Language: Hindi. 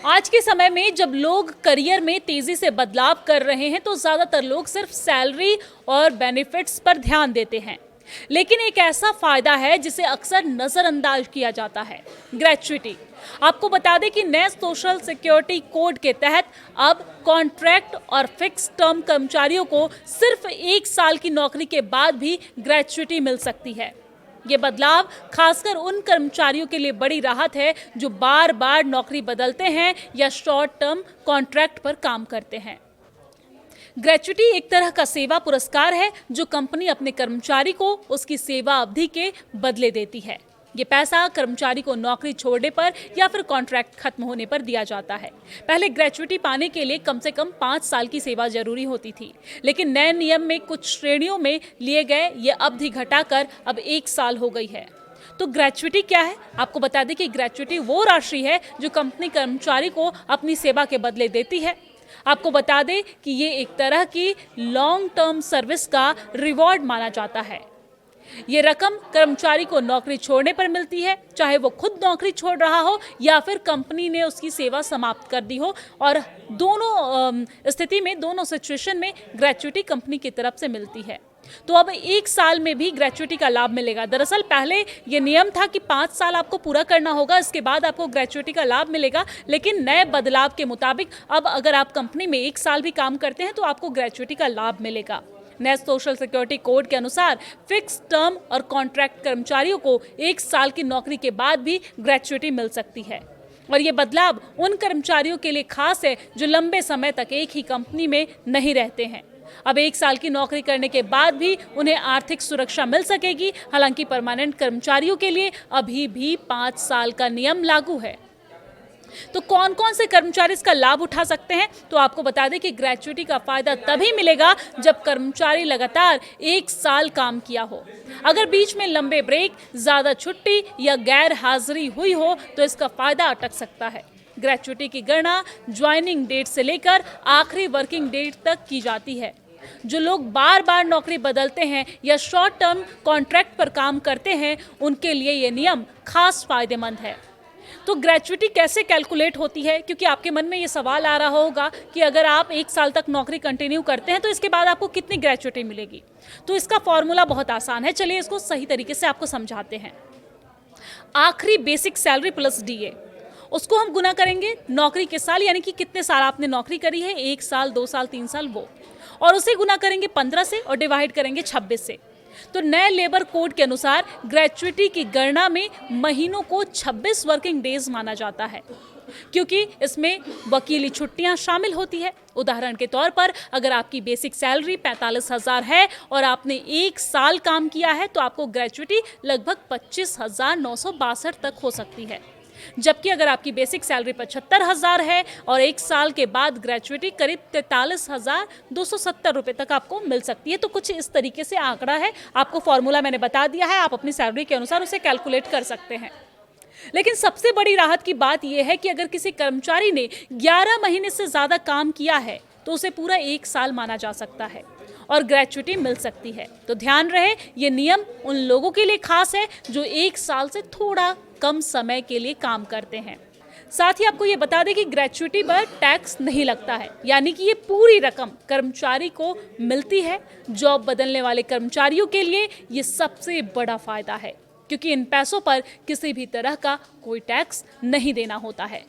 आज के समय में जब लोग करियर में तेजी से बदलाव कर रहे हैं तो ज्यादातर लोग सिर्फ सैलरी और बेनिफिट्स पर ध्यान देते हैं। लेकिन एक ऐसा फायदा है जिसे अक्सर नजरअंदाज किया जाता है, ग्रेच्युटी। आपको बता दें कि नए सोशल सिक्योरिटी कोड के तहत अब कॉन्ट्रैक्ट और फिक्स टर्म कर्मचारियों को सिर्फ 1 साल की नौकरी के बाद भी ग्रेच्युटी मिल सकती है। ये बदलाव खासकर उन कर्मचारियों के लिए बड़ी राहत है जो बार बार नौकरी बदलते हैं या शॉर्ट टर्म कॉन्ट्रैक्ट पर काम करते हैं। ग्रेच्युटी एक तरह का सेवा पुरस्कार है जो कंपनी अपने कर्मचारी को उसकी सेवा अवधि के बदले देती है। ये पैसा कर्मचारी को नौकरी छोड़ने पर या फिर कॉन्ट्रैक्ट खत्म होने पर दिया जाता है। पहले ग्रेच्युटी पाने के लिए कम से कम 5 साल की सेवा जरूरी होती थी, लेकिन नए नियम में कुछ श्रेणियों में लिए गए ये अवधि घटाकर अब 1 साल हो गई है। तो ग्रेच्युटी क्या है? आपको बता दें कि ग्रेच्युटी वो राशि है जो कंपनी कर्मचारी को अपनी सेवा के बदले देती है। आपको बता दें कि ये एक तरह की लॉन्ग टर्म सर्विस का रिवॉर्ड माना जाता है। ये रकम कर्मचारी को नौकरी छोड़ने पर मिलती है, चाहे वो खुद नौकरी छोड़ रहा हो या फिर कंपनी ने उसकी सेवा समाप्त कर दी हो, और दोनों स्थिति में, दोनों सिचुएशन में ग्रेच्युटी कंपनी की तरफ से मिलती है। तो अब 1 साल में भी ग्रेच्युटी का लाभ मिलेगा। दरअसल पहले ये नियम था कि 5 साल आपको पूरा करना होगा, इसके बाद आपको ग्रेच्युटी का लाभ मिलेगा, लेकिन नए बदलाव के मुताबिक अब अगर आप कंपनी में 1 साल भी काम करते हैं तो आपको ग्रेच्युटी का लाभ मिलेगा। नए सोशल सिक्योरिटी कोड के अनुसार फिक्स टर्म और कॉन्ट्रैक्ट कर्मचारियों को 1 साल की नौकरी के बाद भी ग्रेच्युटी मिल सकती है। और ये बदलाव उन कर्मचारियों के लिए खास है जो लंबे समय तक एक ही कंपनी में नहीं रहते हैं। अब 1 साल की नौकरी करने के बाद भी उन्हें आर्थिक सुरक्षा मिल सकेगी। हालांकि परमानेंट कर्मचारियों के लिए अभी भी 5 साल का नियम लागू है। तो कौन कौन से कर्मचारी इसका लाभ उठा सकते हैं? तो आपको बता दें कि ग्रेच्युटी का फायदा तभी मिलेगा जब कर्मचारी लगातार 1 साल काम किया हो। अगर बीच में लंबे ब्रेक, ज्यादा छुट्टी या गैर हाजिरी हुई हो तो इसका फायदा अटक सकता है। ग्रेच्युटी की गणना ज्वाइनिंग डेट से लेकर आखिरी वर्किंग डेट तक की जाती है। जो लोग बार बार नौकरी बदलते हैं या शॉर्ट टर्म कॉन्ट्रैक्ट पर काम करते हैं उनके लिए ये नियम खास फायदेमंद है। तो ग्रेच्युटी कैसे कैलकुलेट होती है? क्योंकि आपके मन में ये सवाल आ रहा होगा कि अगर आप 1 साल तक नौकरी कंटिन्यू करते हैं तो इसके बाद आपको कितनी ग्रेच्युटी मिलेगी। तो इसका फॉर्मूला बहुत आसान है, चलिए इसको सही तरीके से आपको समझाते हैं। आखिरी बेसिक सैलरी प्लस डीए, उसको हम गुना करेंगे नौकरी के साल, यानी कि कितने साल आपने नौकरी करी है, 1 साल, 2 साल, 3 साल, वो, और उसे गुना करेंगे 15 से और डिवाइड करेंगे 26 से। तो नए लेबर कोड के अनुसार ग्रेच्युटी की गणना में महीनों को 26 वर्किंग डेज माना जाता है, क्योंकि इसमें वकीली छुट्टियां शामिल होती है। उदाहरण के तौर पर अगर आपकी बेसिक सैलरी 45,000 है और आपने 1 साल काम किया है तो आपको ग्रेच्युटी लगभग 25,962 तक हो सकती है। जबकि अगर आपकी बेसिक सैलरी 75,000 है और 1 साल के बाद ग्रेच्युटी करीब 43,270 रुपये तक आपको मिल सकती है। तो कुछ इस तरीके से आंकड़ा है, आपको फॉर्मूला मैंने बता दिया है, आप अपनी सैलरी के अनुसार उसे कैलकुलेट कर सकते हैं। लेकिन सबसे बड़ी राहत की बात यह है कि अगर किसी कर्मचारी ने 11 महीने से ज़्यादा काम किया है तो उसे पूरा 1 साल माना जा सकता है और ग्रेच्युटी मिल सकती है। तो ध्यान रहे, ये नियम उन लोगों के लिए खास है जो 1 साल से थोड़ा कम समय के लिए काम करते हैं। साथ ही आपको ये बता दें कि ग्रेच्युटी पर टैक्स नहीं लगता है, यानी कि ये पूरी रकम कर्मचारी को मिलती है। जॉब बदलने वाले कर्मचारियों के लिए ये सबसे बड़ा फायदा है, क्योंकि इन पैसों पर किसी भी तरह का कोई टैक्स नहीं देना होता है।